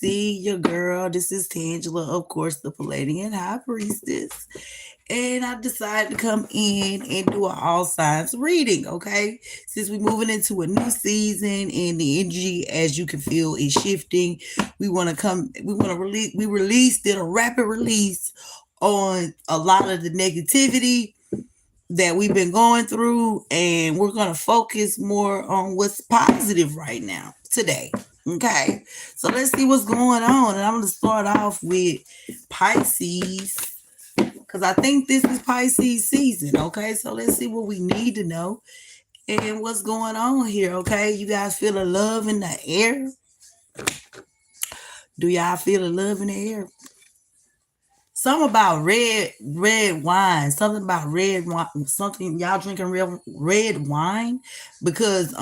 see your girl. This is Tangela, of course, the Palladian High Priestess. And I decided to come in and do an all signs reading, okay? Since we're moving into a new season and the energy, as you can feel, is shifting. We want to did a rapid release on a lot of the negativity that we've been going through, and we're going to focus more on what's positive right now today. Okay, so let's see what's going on, and I'm going to start off with Pisces because I think this is Pisces season. Okay, so let's see what we need to know and what's going on here. Okay, you guys feel the love in the air? Do y'all feel the love in the air? Something about red wine. Something about red wine. Something y'all drinking real red wine because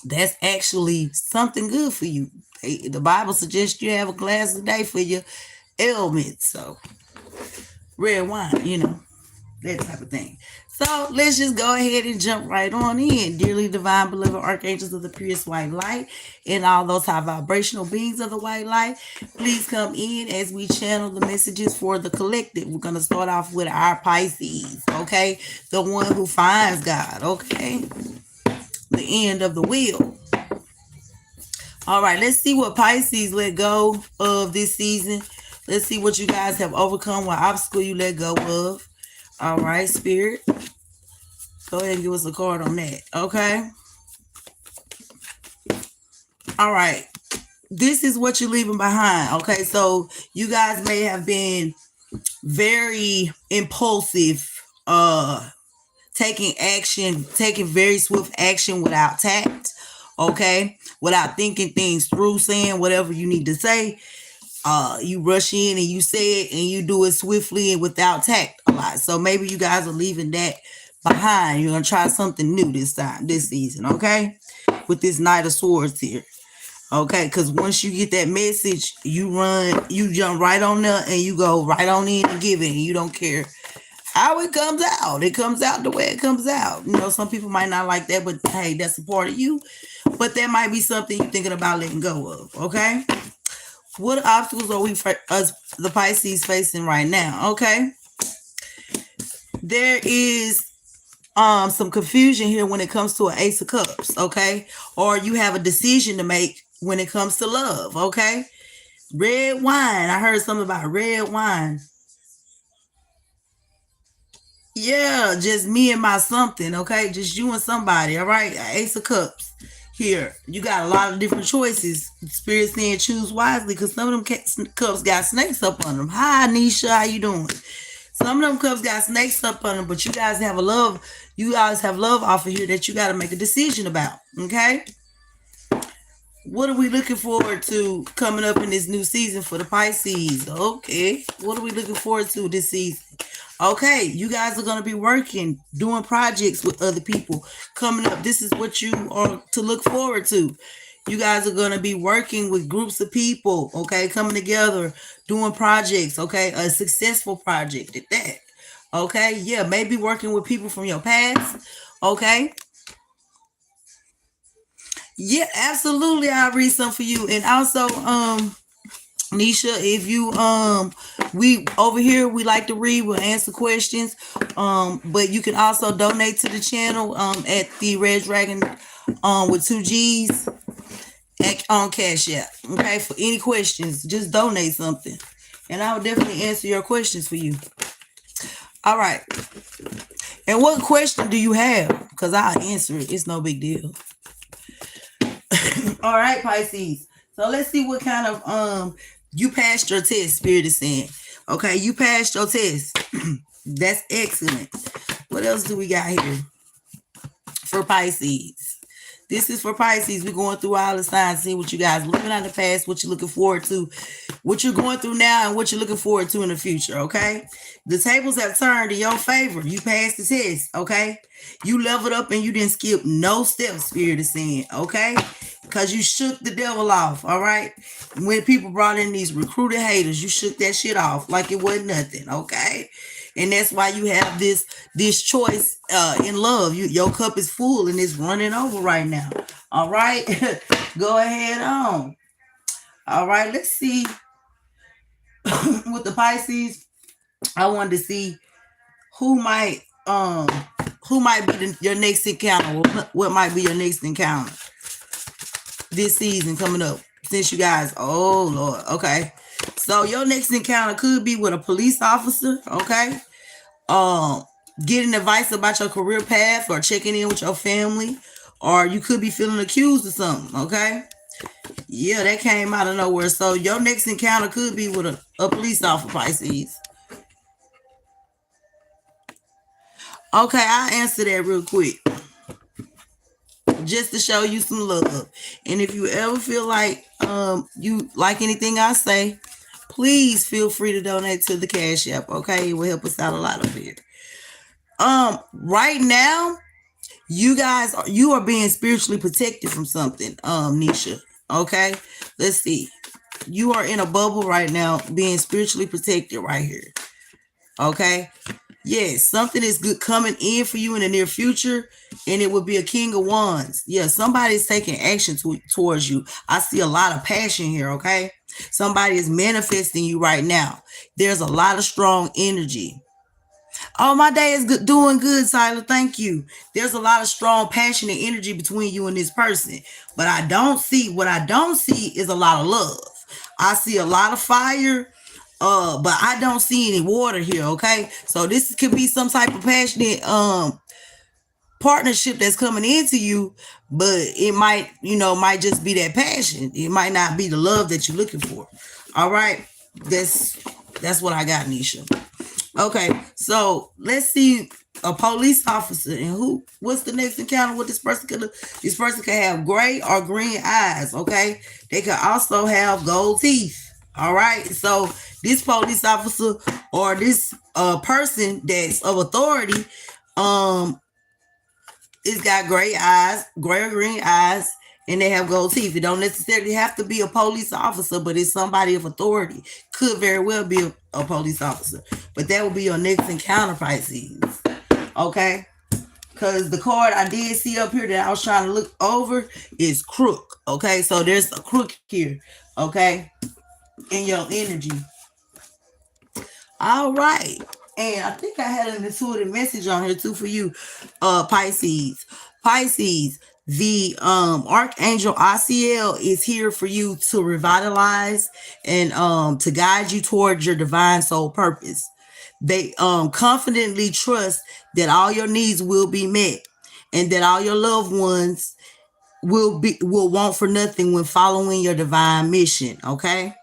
that's actually something good for you. The Bible suggests you have a glass a day for your ailments. So red wine, that type of thing. So let's just go ahead and jump right on in. Dearly divine beloved archangels of the purest white light and all those high vibrational beings of the white light, please come in as we channel the messages for the collective. We're going to start off with our Pisces, okay? The one who finds God, okay? The end of the wheel. All right, let's see what Pisces let go of this season. Let's see what you guys have overcome, what obstacle you let go of. All right, Spirit. Go ahead and give us a card on that, okay? All right. This is what you're leaving behind, okay? So you guys may have been very impulsive, taking very swift action without tact, okay? Without thinking things through, saying whatever you need to say. You rush in and you say it and you do it swiftly and without tact a lot. So maybe you guys are leaving that behind. You're going to try something new this season, okay? With this Knight of Swords here. Okay, because once you get that message, you jump right on there and you go right on in and give it, and you don't care how it comes out. It comes out the way it comes out. Some people might not like that, but hey, that's a part of you. But that might be something you're thinking about letting go of, okay? What obstacles are we, the Pisces, facing right now? Okay, there is some confusion here when it comes to an Ace of Cups, okay? Or you have a decision to make when it comes to love, okay? Red wine. I heard something about red wine. Yeah, just me and my something, okay? Just you and somebody, all right? Ace of Cups. Here, you got a lot of different choices. Spirit saying choose wisely because some of them cups got snakes up on them. Hi, Nisha, how you doing? Some of them cups got snakes up on them, but you guys have love off of here that you got to make a decision about, okay? What are we looking forward to coming up in this new season for the Pisces? Okay, what are we looking forward to this season? Okay, you guys are going to be working, doing projects with other people coming up. This is what you are to look forward to. You guys are going to be working with groups of people, okay, coming together, doing projects, okay, a successful project at that. Okay, yeah, maybe working with people from your past, okay. Yeah, absolutely. I'll read some for you. And also, Nisha, if you we over here we like to read, we'll answer questions. But you can also donate to the channel at the Red Dragon with 2 G's on Cash App. Okay, for any questions, just donate something. And I will definitely answer your questions for you. All right. And what question do you have? Because I'll answer it. It's no big deal. All right, Pisces. So let's see what kind of you passed your test, Spirit is saying. Okay, you passed your test. That's excellent. What else do we got here for Pisces? This is for Pisces. We're going through all the signs, seeing what you guys living out the past, what you're looking forward to, what you're going through now, and what you're looking forward to in the future, okay? The tables have turned in your favor. You passed the test, okay? You leveled up and you didn't skip no steps, Spirit is saying, okay? Because you shook the devil off, all right? When people brought in these recruited haters, you shook that shit off like it wasn't nothing, okay? And that's why you have this choice in love. Your cup is full and it's running over right now. All right, go ahead on. All right, let's see. With the Pisces, I wanted to see who might um be your next encounter. What might be your next encounter this season coming up? Since you guys, oh Lord, okay. So your next encounter could be with a police officer, okay? Um, Getting advice about your career path or checking in with your family, or you could be feeling accused of something, okay? Yeah, that came out of nowhere. So your next encounter could be with a police officer, Pisces. Okay, I'll answer that real quick. Just to show you some love. And if you ever feel like you like anything I say, please feel free to donate to the Cash App. Okay, it will help us out a lot over here. Right now, you are being spiritually protected from something, Nisha. Okay, let's see. You are in a bubble right now, being spiritually protected right here. Okay. Yes, something is good coming in for you in the near future, and it will be a King of Wands. Yeah, somebody's taking action towards you. I see a lot of passion here, okay? Somebody is manifesting you right now. There's a lot of strong energy. Oh, my day is good, doing good, Tyler. Thank you. There's a lot of strong passion and energy between you and this person. But what I don't see is a lot of love. I see a lot of fire. But I don't see any water here, okay? So this could be some type of passionate partnership that's coming into you, but it might just be that passion. It might not be the love that you're looking for. All right. That's what I got, Nisha. Okay, so let's see a police officer and what's the next encounter with this person this person can have gray or green eyes, okay? They can also have gold teeth. All right, so this police officer or this person that's of authority it's got gray or green eyes, and they have gold teeth. It don't necessarily have to be a police officer, but it's somebody of authority. Could very well be a police officer, but that would be your next encounter, Pisces. Okay, because the card I did see up here that I was trying to look over is crook. Okay, so there's a crook here. Okay, in your energy. All right. And I think I had an intuitive message on here too for you, Pisces. Pisces, the Archangel Asiel is here for you to revitalize and to guide you towards your divine soul purpose. They confidently trust that all your needs will be met and that all your loved ones will want for nothing when following your divine mission. Okay.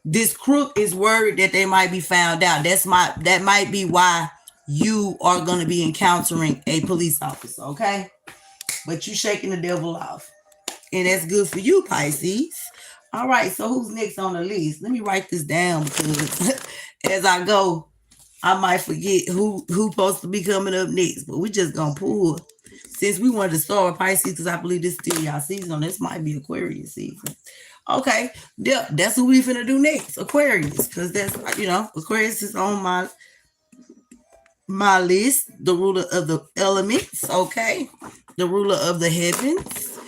This crook is worried that they might be found out. That might be why you are going to be encountering a police officer, okay? But you shaking the devil off. And that's good for you, Pisces. All right, so who's next on the list? Let me write this down because as I go, I might forget who's supposed to be coming up next. But we're just going to pull. Since we wanted to start with Pisces because I believe this is still y'all season, this might be Aquarius season. Okay, yeah, that's what we finna do next, Aquarius, because that's Aquarius is on my list, the ruler of the elements. Okay, the ruler of the heavens,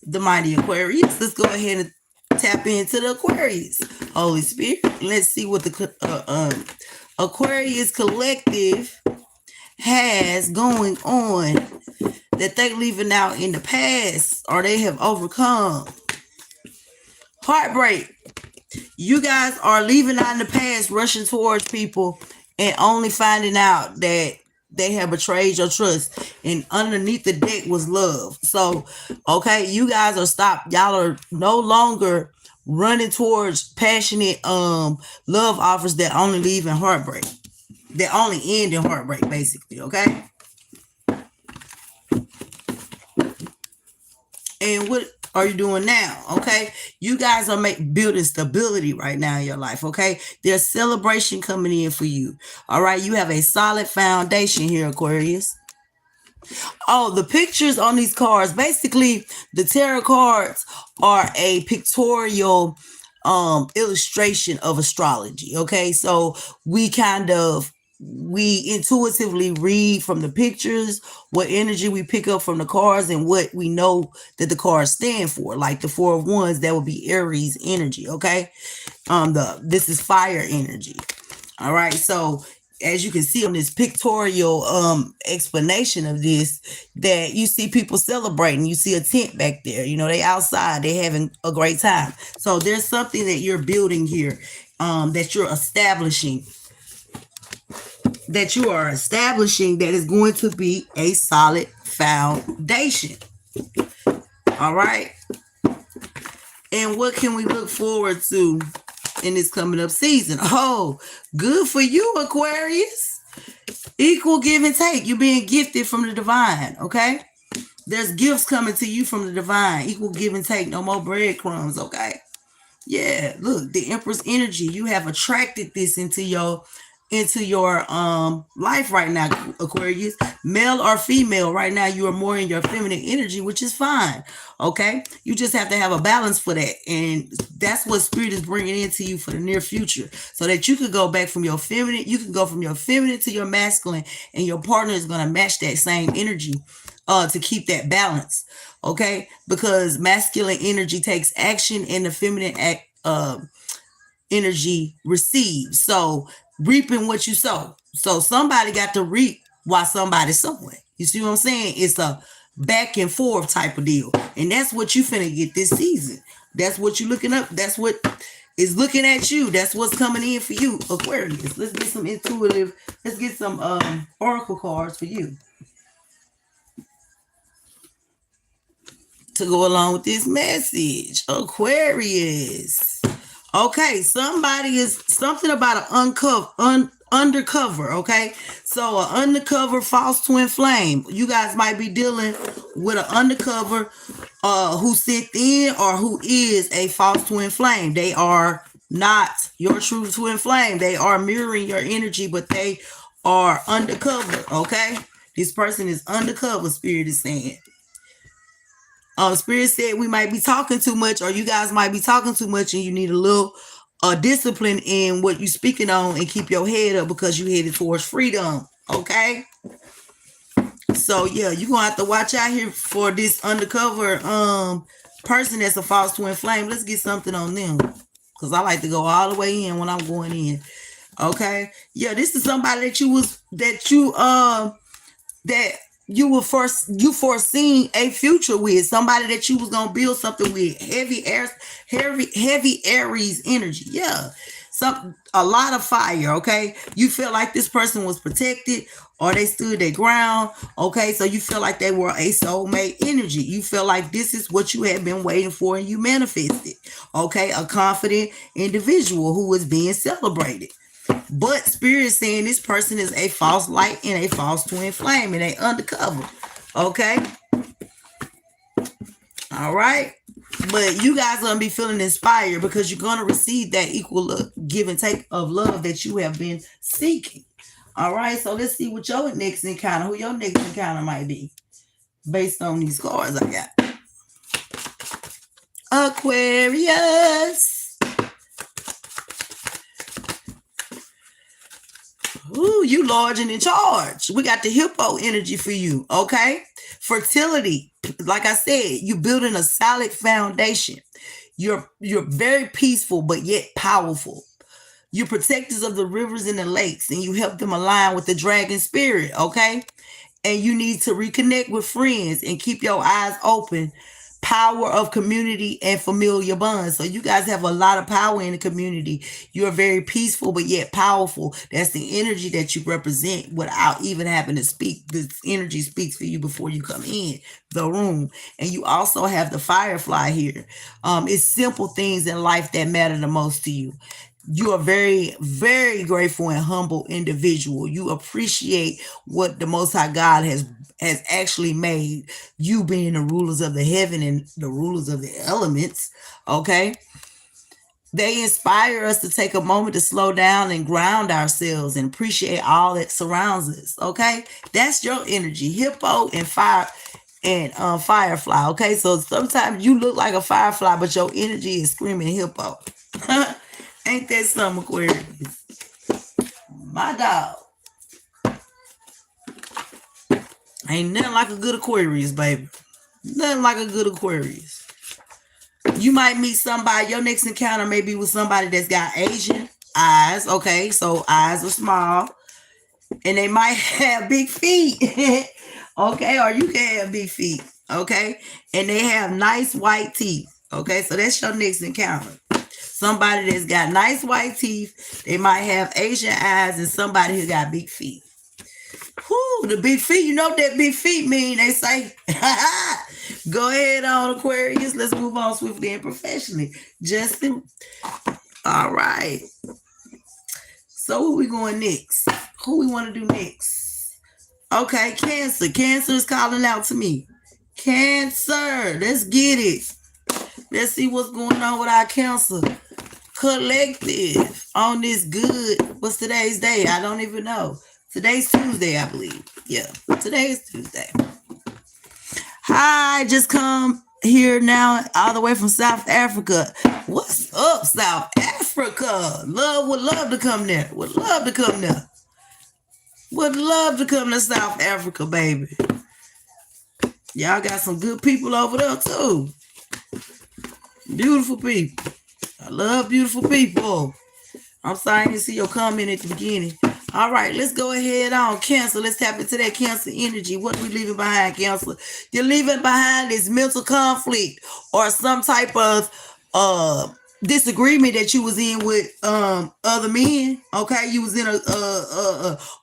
the mighty Aquarius. Let's go ahead and tap into the Aquarius, Holy Spirit. Let's see what the Aquarius collective has going on that they leaving out in the past or they have overcome. Heartbreak. You guys are leaving out in the past, rushing towards people and only finding out that they have betrayed your trust, and underneath the deck was love. So, okay, you guys are stopped. Y'all are no longer running towards passionate love offers that only leave in heartbreak. That only end in heartbreak, basically, okay? And what are you doing now? Okay, you guys are building stability right now in your life. Okay, there's celebration coming in for you. All right, you have a solid foundation here, Aquarius. Oh, the pictures on these cards, basically the tarot cards are a pictorial illustration of astrology. Okay, so we kind of we intuitively read from the pictures, what energy we pick up from the cards, and what we know that the cards stand for. Like the Four of Wands, that would be Aries energy. Okay, this is fire energy. All right, so as you can see on this pictorial explanation of this, that you see people celebrating. You see a tent back there. You know, they outside, they having a great time. So there's something that you're building here, that you're establishing, that you are establishing, that is going to be a solid foundation. All right. And what can we look forward to in this coming up season? Oh, good for you, Aquarius. Equal give and take. You're being gifted from the divine. Okay. There's gifts coming to you from the divine. Equal give and take. No more breadcrumbs. Okay. Yeah, look, the Empress energy. You have attracted this into your life right now, Aquarius. Male or female, right now you are more in your feminine energy, which is fine. Okay, you just have to have a balance for that, and that's what Spirit is bringing into you for the near future, so that you could go back from your feminine. You can go from your feminine to your masculine, and your partner is going to match that same energy to keep that balance. Okay, because masculine energy takes action and the feminine energy receives. So reaping what you sow. So somebody got to reap while somebody's sowing. You see what I'm saying? It's a back and forth type of deal. And that's what you finna get this season. That's what you looking up. That's what is looking at you. That's what's coming in for you, Aquarius. Let's get some intuitive, let's get some oracle cards for you to go along with this message, Aquarius. Okay, something about an undercover. Okay, so an undercover false twin flame. You guys might be dealing with an undercover who sent in or who is a false twin flame. They are not your true twin flame. They are mirroring your energy, but they are undercover. Okay, this person is undercover. Spirit is saying. Spirit said we might be talking too much, or you guys might be talking too much, and you need a little discipline in what you're speaking on, and keep your head up because you headed towards freedom. Okay. So yeah, you're gonna have to watch out here for this undercover person that's a false twin flame. Let's get something on them, because I like to go all the way in when I'm going in. Okay. Yeah, this is somebody that you foreseen a future with, somebody that you was gonna build something with. Heavy Aries energy. Yeah, a lot of fire. Okay, you feel like this person was protected, or they stood their ground. Okay, so you feel like they were a soulmate energy. You feel like this is what you had been waiting for, and you manifested. Okay, a confident individual who was being celebrated. But Spirit is saying this person is a false light and a false twin flame, and they undercover. Okay. All right. But you guys are going to be feeling inspired, because you're going to receive that equal give and take of love that you have been seeking. All right. So let's see what your next encounter, who your next encounter might be, based on these cards I got. Aquarius. Ooh, you large and in charge. We got the hippo energy for you. Okay. Fertility. Like I said, you're building a solid foundation. You're very peaceful, but yet powerful. You're protectors of the rivers and the lakes, and you help them align with the dragon spirit. Okay. And you need to reconnect with friends and keep your eyes open. Power of community and familiar bonds. So you guys have a lot of power in the community. You're very peaceful, but yet powerful. That's the energy that you represent without even having to speak. This energy speaks for you before you come in the room. And you also have the firefly here. It's simple things in life that matter the most to you. You are very, very grateful and humble individual. You appreciate what the Most High God has actually made, you being the rulers of the heaven and the rulers of the elements. Okay. They inspire us to take a moment to slow down and ground ourselves and appreciate all that surrounds us. Okay. That's your energy, hippo and fire and firefly. Okay. So sometimes you look like a firefly, but your energy is screaming hippo. Ain't that some, Aquarius? My dog. Ain't nothing like a good Aquarius, baby. Nothing like a good Aquarius. You might meet somebody, your next encounter may be with somebody that's got Asian eyes, okay? So eyes are small. And they might have big feet, okay? Or you can have big feet, okay? And they have nice white teeth, okay? So that's your next encounter. Somebody that's got nice white teeth, they might have Asian eyes, and somebody who got big feet. Whoo, the big feet, you know what that big feet mean, they say. Go ahead on, Aquarius. Let's move on swiftly and professionally. Justin. All right. So who we going next? Who we want to do next? Okay, Cancer. Cancer is calling out to me. Cancer. Let's get it. Let's see what's going on with our Cancer collective on this good. What's today's day? I don't even know. Today's Tuesday, I believe. Yeah, today is Tuesday. Hi, just come here now all the way from South Africa. What's up, South Africa? Would love to come there. Would love to come there. Would love to come to South Africa, baby. Y'all got some good people over there, too. Beautiful people. I love beautiful people. I'm sorry I didn't see your comment at the beginning. All right, let's go ahead on. Cancer, let's tap into that Cancer energy. What are we leaving behind, Cancer? You're leaving behind this mental conflict or some type of disagreement that you was in with other men. Okay, you was in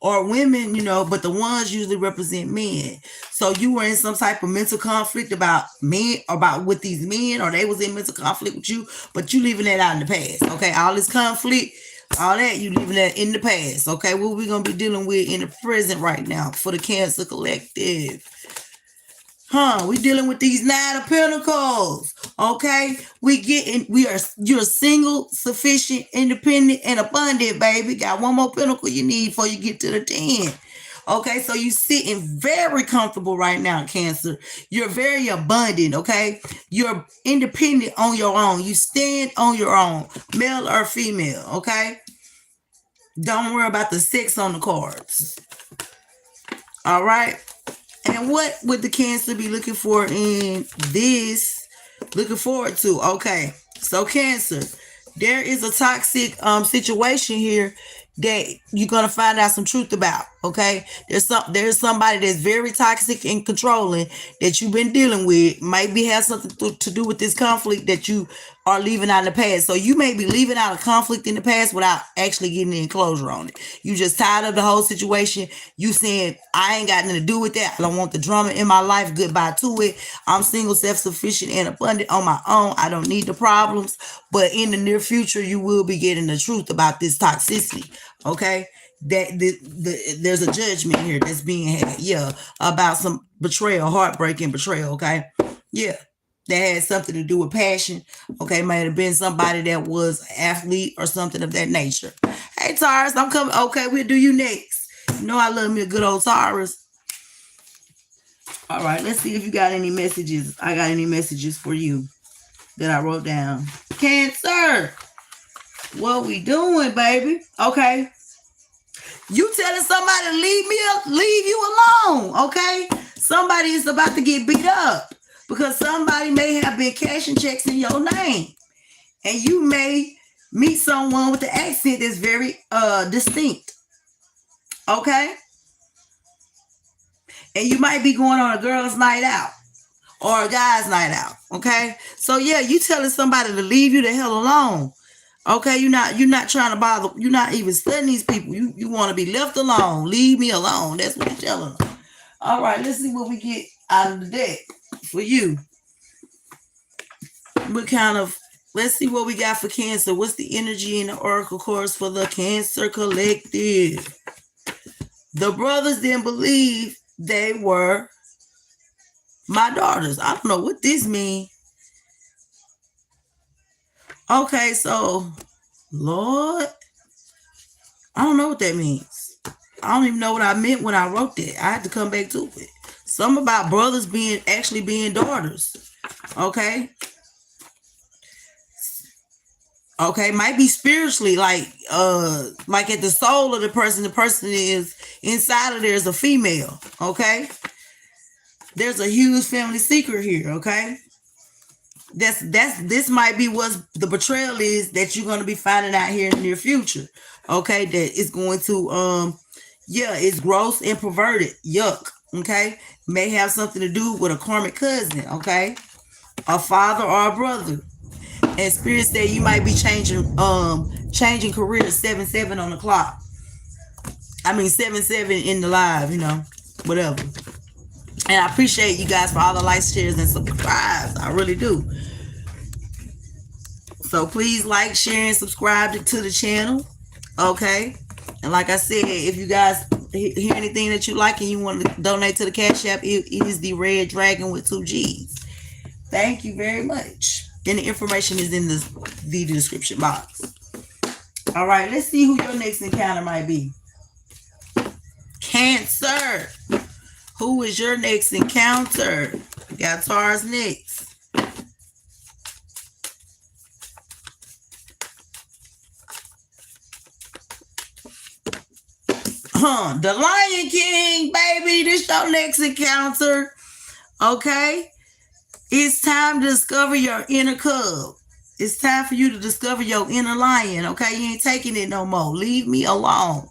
or women, you know, but the ones usually represent men. So you were in some type of mental conflict about men, about with these men, or they was in mental conflict with you, but you leaving that out in the past. Okay, all this conflict, all that, you leaving that in the past. Okay, what we gonna be dealing with in the present right now for the Cancer collective? We dealing with these 9 of Pentacles. Okay, you're single, sufficient, independent, and abundant, baby. Got one more pentacle you need before you get to the 10. Okay, so you sitting very comfortable right now, Cancer. You're very abundant, okay? You're independent on your own. You stand on your own, male or female, okay? Don't worry about the sex on the cards. All right? And what would the Cancer be looking for in this? Looking forward to? Okay, so Cancer, there is a toxic situation here that you're gonna find out some truth about. Okay, there's somebody that's very toxic and controlling that you've been dealing with. Maybe has something to do with this conflict that you are leaving out in the past. So you may be leaving out a conflict in the past without actually getting any closure on it. You just tired of the whole situation. You saying, I ain't got nothing to do with that. I don't want the drama in my life. Goodbye to it. I'm single, self-sufficient, and abundant on my own. I don't need the problems. But in the near future, you will be getting the truth about this toxicity. Okay, that there's a judgment here that's being had. Yeah, about some betrayal, heartbreaking betrayal. Okay, yeah, that had something to do with passion. Okay, might have been somebody that was an athlete or something of that nature. Hey, Taurus, I'm coming. Okay, we'll do you next. You know I love me a good old Taurus. All right, let's see if you got any messages. I got any messages for you that I wrote down. Cancer, what we doing, baby? Okay. You telling somebody to leave you alone, okay? Somebody is about to get beat up because somebody may have been cashing checks in your name. And you may meet someone with the accent that's very distinct. Okay? And you might be going on a girl's night out or a guy's night out. Okay? So yeah, you telling somebody to leave you the hell alone. Okay, you're not trying to bother. You're not even studying these people. You want to be left alone. Leave me alone. That's what you're telling them. All right, let's see what we get out of the deck for you. Let's see what we got for Cancer. What's the energy in the Oracle cards for the Cancer collective? The brothers didn't believe they were my daughters. I don't know what this means. Okay, so, Lord, I don't know what that means. I don't even know what I meant when I wrote that. I had to come back to it. Something about brothers being daughters. Okay. Okay, might be spiritually, like at the soul of the person is inside of there is a female. Okay. There's a huge family secret here, okay? This might be what the betrayal is that you're going to be finding out here in the near future. Okay, that is going to yeah, it's gross and perverted. Yuck. Okay, may have something to do with a karmic cousin. Okay, a father or a brother. And spirit said you might be changing careers 7-7 on the clock. I mean 7-7 in the live, whatever. And I appreciate you guys for all the likes, shares, and subscribes. I really do. So please like, share, and subscribe to the channel. Okay. And like I said, if you guys hear anything that you like and you want to donate to the Cash App, it is the Red Dragon with 2 G's. Thank you very much. And the information is in the description box. All right, let's see who your next encounter might be. Cancer. Who is your next encounter? We got Taurus next. The Lion King, baby. This your next encounter. Okay? It's time to discover your inner cub. It's time for you to discover your inner lion. Okay? You ain't taking it no more. Leave me alone.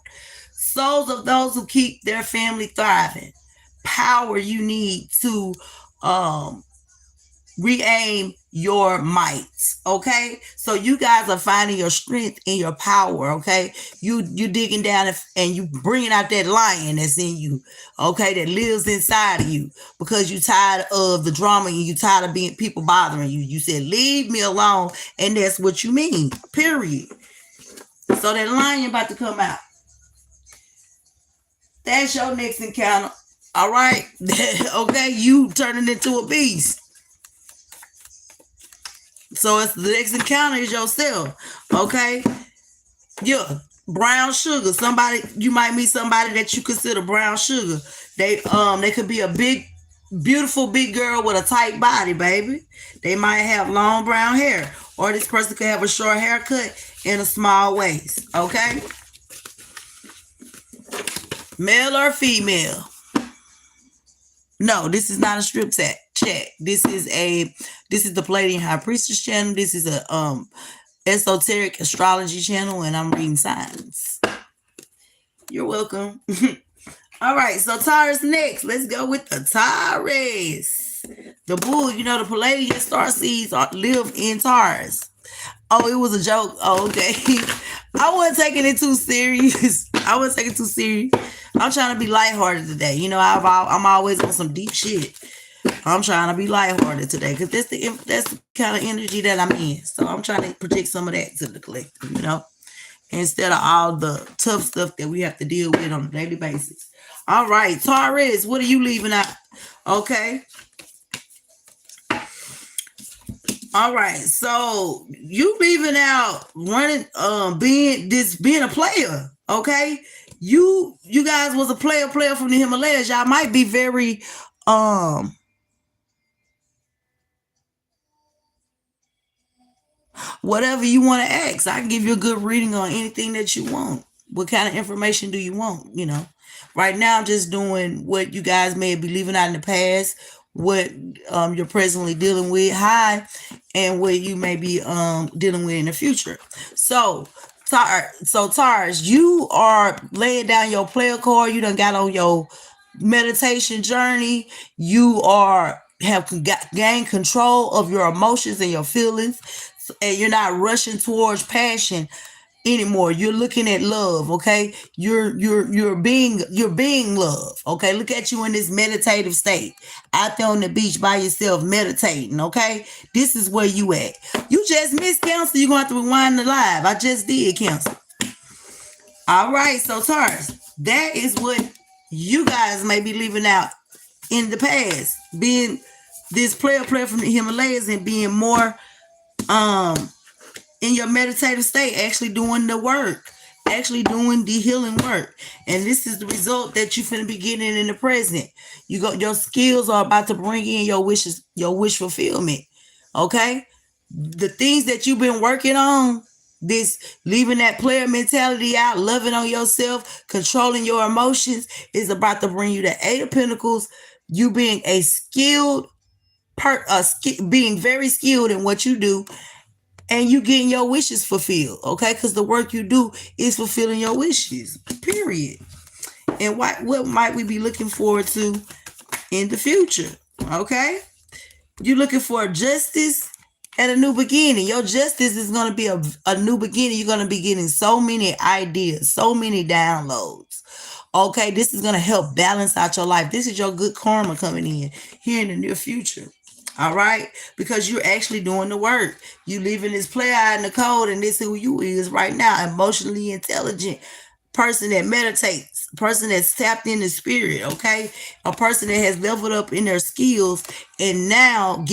Souls of those who keep their family thriving. Power you need to re-aim your might. Okay, so you guys are finding your strength in your power. Okay, you digging down and you bringing out that lion that's in you. Okay, that lives inside of you, because you tired of the drama and you tired of being people bothering you. You said leave me alone, and that's what you mean, period. So that lion about to come out. That's your next encounter. All right. Okay, you turning into a beast. So it's the next encounter is yourself. Okay. Yeah. Brown sugar. Somebody, you might meet somebody that you consider brown sugar. They could be a big, beautiful big girl with a tight body, baby. They might have long brown hair. Or this person could have a short haircut and a small waist. Okay. Male or female? No, this is not a strip chat. This is the Palladian High Priestess channel. This is a esoteric astrology channel, and I'm reading signs. You're welcome. All right, so Taurus next. Let's go with the Taurus. The bull, the Palladian star seeds live in Taurus. Oh, it was a joke. Oh, okay. I wasn't taking it too serious. I'm trying to be lighthearted today. I'm always on some deep shit. I'm trying to be lighthearted today because that's the kind of energy that I'm in. So I'm trying to project some of that to the collective, instead of all the tough stuff that we have to deal with on a daily basis. All right, Taurus, what are you leaving out? Okay. All right, so you leaving out running, being a player, okay? You guys was a player from the Himalayas. Y'all might be very whatever you want to ask. I can give you a good reading on anything that you want. What kind of information do you want? Right now I'm just doing what you guys may be leaving out in the past, what you're presently dealing with, and what you may be dealing with in the future. So Taurus, you are laying down your player card. You done got on your meditation journey. You have gained control of your emotions and your feelings, and you're not rushing towards passion anymore. You're looking at love. Okay, you're being love. Okay, look at you in this meditative state, out there on the beach by yourself meditating. Okay, this is where you at. You just missed Cancer. You're gonna have to rewind the live. I just did Cancer. All right, so Taurus, that is what you guys may be leaving out in the past, being this player from the Himalayas and being more in your meditative state, actually doing the work, actually doing the healing work. And this is the result that you're finna be getting in the present. Your skills are about to bring in your wishes, your wish fulfillment. Okay? The things that you've been working on, this leaving that player mentality out, loving on yourself, controlling your emotions, is about to bring you the 8 of Pentacles, You being a skilled being very skilled in what you do, and you getting your wishes fulfilled, okay? Because the work you do is fulfilling your wishes, period. And what might we be looking forward to in the future, okay? You're looking for justice and a new beginning. Your justice is going to be a new beginning. You're going to be getting so many ideas, so many downloads. Okay, this is going to help balance out your life. This is your good karma coming in here in the near future. All right, because you're actually doing the work. You leaving this play out in the code, and this is who you is right now. Emotionally intelligent person that meditates, person that's tapped in the spirit, okay? A person that has leveled up in their skills and now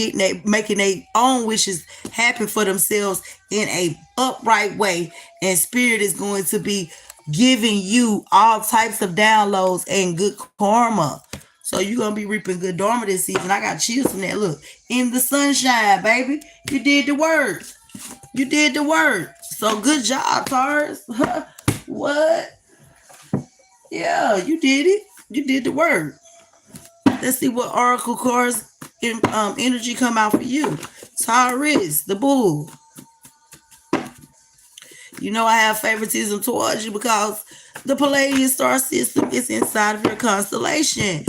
making their own wishes happen for themselves in a upright way. And spirit is going to be giving you all types of downloads and good karma. So you're going to be reaping good dharma this season. I got chills from that. Look, in the sunshine, baby. You did the work. You did the work. So good job, Taurus. What? Yeah, you did it. You did the work. Let's see what oracle cards in energy come out for you. Taurus, the bull. You know I have favoritism towards you because the Pleiadian star system is inside of your constellation.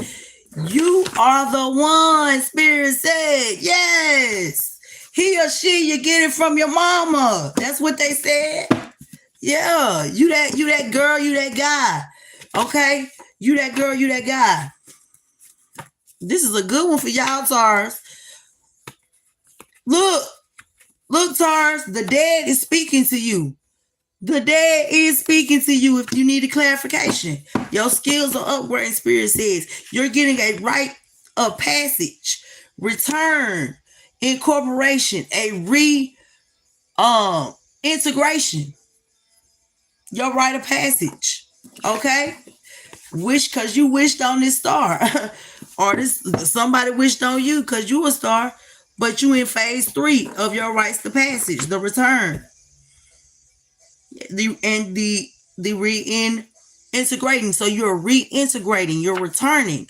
You are the one, Spirit said. Yes. He or she, you get it from your mama. That's what they said. Yeah, you that girl, you that guy. Okay? You that girl, you that guy. This is a good one for y'all, Taurus. Look, Taurus, the dead is speaking to you. The dead is speaking to you if you need a clarification. Your skills are up where in Spirit says. You're getting a rite of passage, return, incorporation, a integration. Your rite of passage. Okay? Wish because you wished on this star. Or somebody wished on you because you a star, but you in phase 3 of your rites of passage, the return. The reintegrating. So you're reintegrating, you're returning.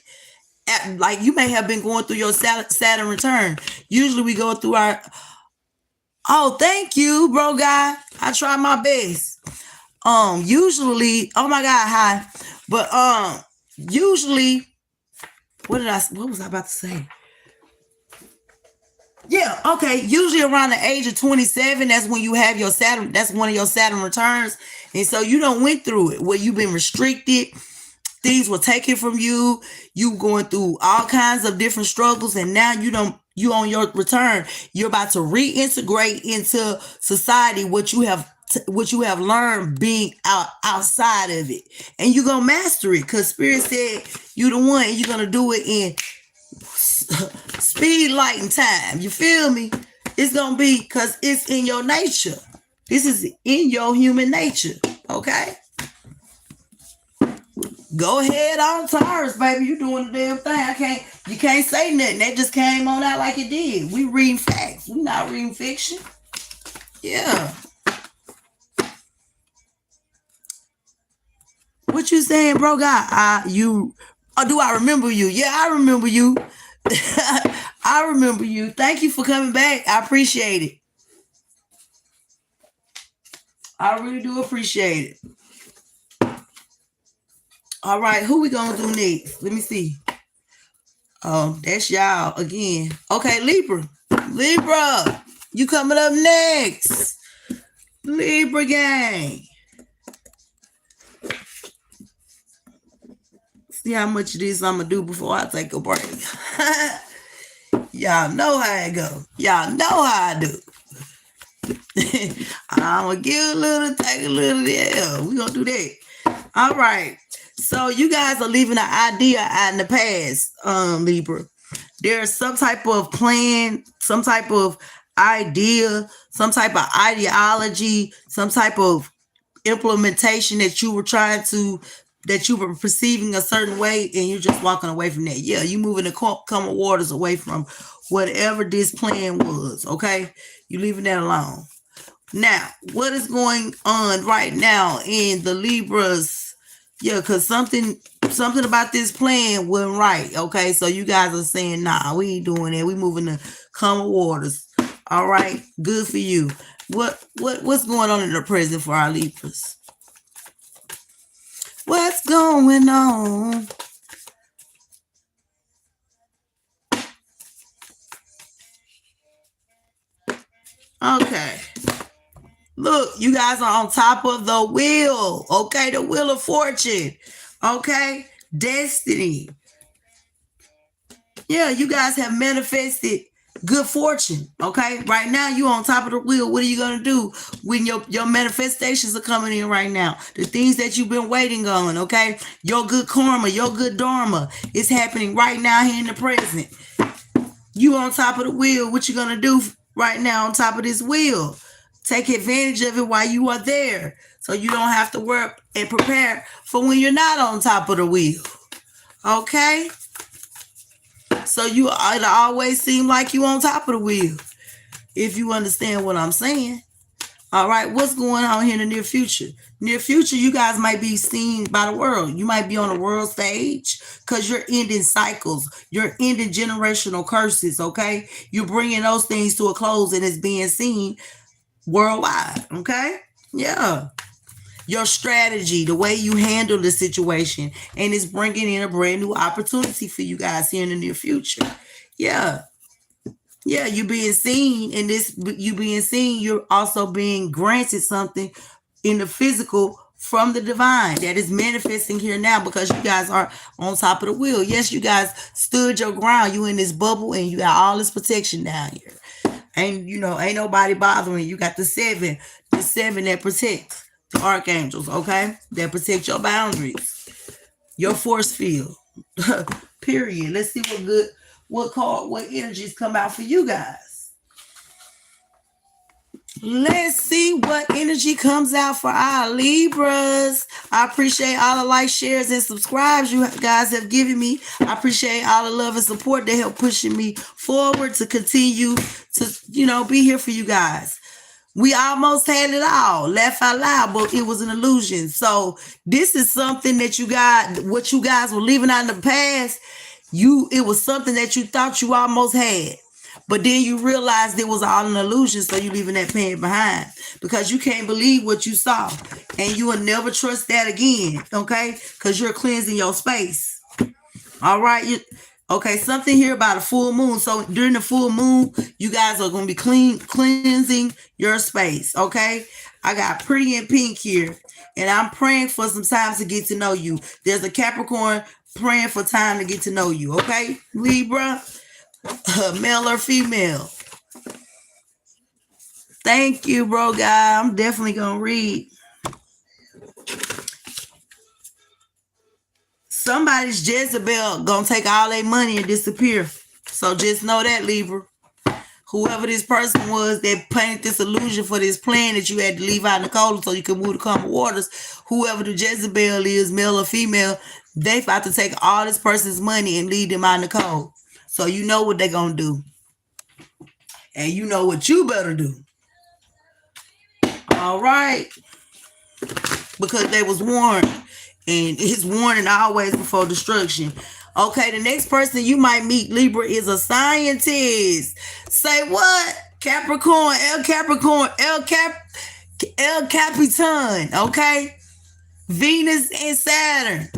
Like you may have been going through your Saturn return. Usually we go through our, oh, thank you, bro guy. I try my best. Usually, oh my God, hi. But usually, what was I about to say? Yeah, okay. Usually around the age of 27, that's when you have your Saturn, that's one of your Saturn returns. And so you don't went through it where you've been restricted. Things were taken from you. You going through all kinds of different struggles. And now you on your return, you're about to reintegrate into society what you have learned being outside of it. And you're going to master it because Spirit said you the one, and you're going to do it in speed, light, and time. You feel me? It's gonna be because it's in your nature. This is in your human nature. Okay? Go ahead on, Taurus, baby. You doing the damn thing. You can't say nothing. That just came on out like it did. We reading facts. We not reading fiction. Yeah. What you saying, bro? God, do I remember you? Yeah, I remember you. I remember you. Thank you for coming back. I appreciate it. I really do appreciate it. All right, who we gonna do next? Let me see. Oh, that's y'all again. Okay, Libra. You coming up next. Libra gang. See how much of this I'm gonna do before I take a break. Y'all know how it go. Y'all know how I do. I'm gonna give a little, take a little. Yeah, we gonna do that. All right. So you guys are leaving an idea out in the past, Libra. There's some type of plan, some type of idea, some type of ideology, some type of implementation that you were perceiving a certain way, and you're just walking away from that. Yeah, you moving the common waters away from whatever this plan was. Okay, you leaving that alone. Now, what is going on right now in the Libras? Yeah, because something something about this plan wasn't right. Okay, so you guys are saying, nah, we ain't doing that. We moving to calmer waters. All right, good for you. What's going on in the present for our Libras? What's going on? Okay. Look, you guys are on top of the wheel. Okay, the wheel of fortune. Okay, destiny. Yeah, you guys have manifested good fortune. Okay, right now you on top of the wheel. What are you gonna do when your manifestations are coming in right now? The things that you've been waiting on. Okay, your good karma, your good dharma is happening right now here in the present. You on top of the wheel. What you gonna do right now on top of this wheel? Take advantage of it while you are there, so you don't have to work and prepare for when you're not on top of the wheel. Okay. So you it'll always seem like you on top of the wheel, if you understand what I'm saying. All right, what's going on here in the near future? Near future, you guys might be seen by the world. You might be on the world stage because you're ending cycles. You're ending generational curses, okay? You're bringing those things to a close and it's being seen worldwide, okay? Yeah. Your strategy, the way you handle the situation, and it's bringing in a brand new opportunity for you guys here in the near future. Yeah. Yeah, you being seen, and this you being seen, you're also being granted something in the physical from the divine that is manifesting here now because you guys are on top of the wheel. Yes, you guys stood your ground. You in this bubble and you got all this protection down here. And ain't nobody bothering. You got the seven that protects the archangels, okay? That protect your boundaries, your force field. Period. Let's see what energies come out for you guys. Let's see what energy comes out for our Libras. I appreciate all the likes, shares, and subscribes you guys have given me. I appreciate all the love and support that help pushing me forward to continue to, be here for you guys. We almost had it all, laugh out loud, but it was an illusion. So this is something that what you guys were leaving out in the past. It was something that you thought you almost had. But then you realized it was all an illusion, so you leaving that pain behind because you can't believe what you saw, and you will never trust that again, okay? Because you're cleansing your space. All right, okay. Something here about a full moon. So during the full moon, you guys are going to be cleansing your space, okay? I got pretty in pink here, and I'm praying for some time to get to know you. There's a Capricorn praying for time to get to know you, okay, Libra? Male or female? Thank you, bro, guy. I'm definitely gonna read. Somebody's Jezebel gonna take all their money and disappear. So just know that, Libra. Whoever this person was that painted this illusion for this plan that you had to leave out in the cold so you could move to calmer waters, whoever the Jezebel is, male or female, they about to take all this person's money and leave them out in the cold. So you know what they're gonna do. And you know what you better do. All right. Because they was warned. And it's warning always before destruction. Okay, the next person you might meet, Libra, is a scientist. Say what? Capricorn, El Capitan, okay? Venus and Saturn.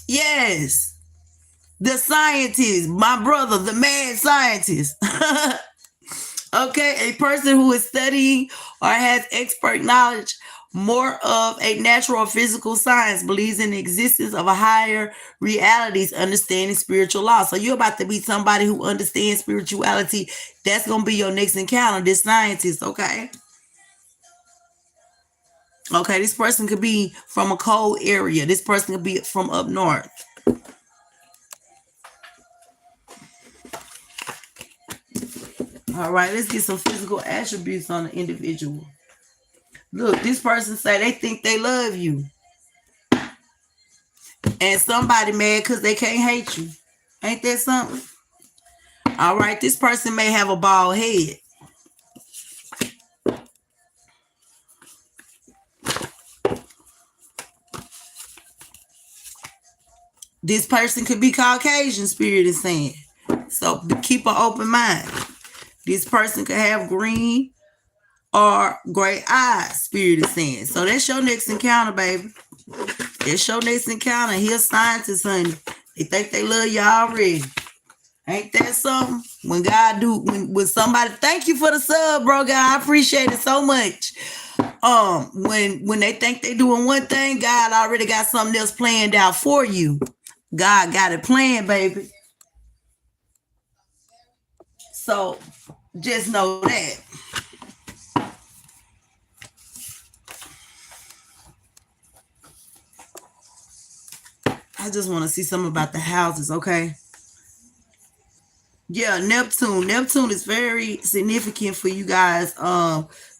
Yes. The scientist, my brother, the mad scientist. Okay, a person who is studying or has expert knowledge more of a natural or physical science, believes in the existence of a higher realities, understanding spiritual law. So you're about to be somebody who understands spirituality. That's going to be your next encounter, this scientist, okay? Okay, this person could be from a cold area. This person could be from up north. All right, let's get some physical attributes on the individual. Look, this person say they think they love you. And somebody mad because they can't hate you. Ain't that something? All right, this person may have a bald head. This person could be Caucasian, Spirit is saying. So keep an open mind. This person could have green or gray eyes, Spirit is saying. So that's your next encounter, baby. That's your next encounter. He a scientist, honey. They think they love you already. Ain't that something? When God do, when somebody, thank you for the sub, bro, God, I appreciate it so much. When they think they doing one thing, God already got something else planned out for you. God got it planned, baby. So just know that. I just want to see something about the houses, okay? Yeah, Neptune. Neptune is very significant for you guys,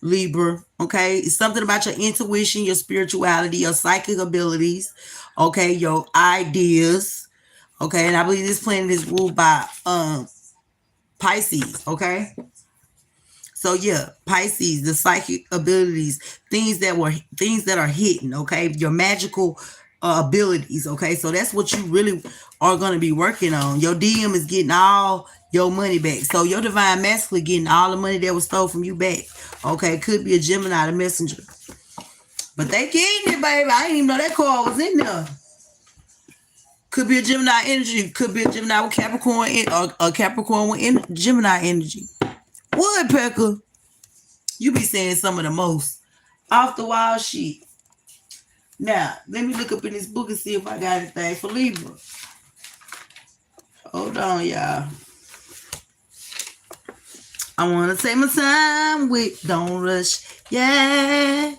Libra. Okay. It's something about your intuition, your spirituality, your psychic abilities, okay, your ideas. Okay. And I believe this planet is ruled by Pisces, okay? So yeah, Pisces, the psychic abilities, things that are hidden, okay? Your magical abilities, okay? So that's what you really are going to be working on. Your DM is getting all your money back. So your divine masculine getting all the money that was stole from you back. Okay, could be a Gemini, the messenger. But they getting it, baby. I didn't even know that card was in there. Could be a Gemini energy. Could be a Gemini with Capricorn or a Capricorn with Gemini energy. Woodpecker, you be saying some of the most off the wall shit. Now, let me look up in this book and see if I got anything for Libra. Hold on, y'all. I want to take my time with don't rush, yeah.